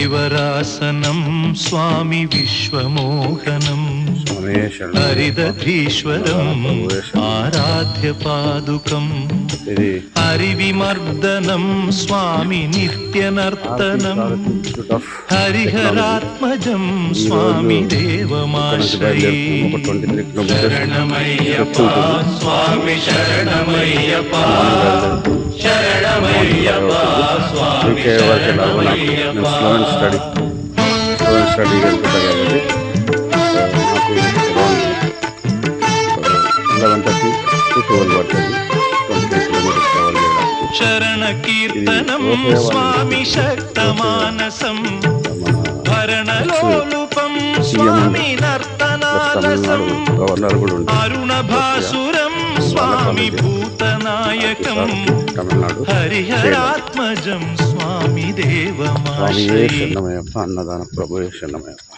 హరివరాసనం స్వామి విశ్వమోహనం హరిదధీశ్వరం ఆరాధ్య పాదుకం హరివిమర్దనం స్వామి నిత్యనర్తనం హరిహరాత్మజం స్వామి దేవమాశ్రయే శరణమయ్యప్ప స్వామి శరణమయ్యప్ప శరణమయ్యప్ప స్వామి శరణమయ్యప్ప స్టడీ వెళ్తుంది కాబట్టి నాకు 11:30 to 12 పడుతుంది. 23 కిలోమీటర్స్ ట్రావెల్ చేయడానికి. శరణ కీర్తనం స్వామి శక్తమానసం భరణలోలుపం స్వామి నర్తనాలసం గవర్నర్ కూడా ఉంటుంది. అరుణభాసురం స్వామి భూతనాయకం తమిళనాడు హరిహరాత్మజం స్వామి దేవమాశ్రయే అన్నదాన ప్రభు శరణమయ్యప్ప.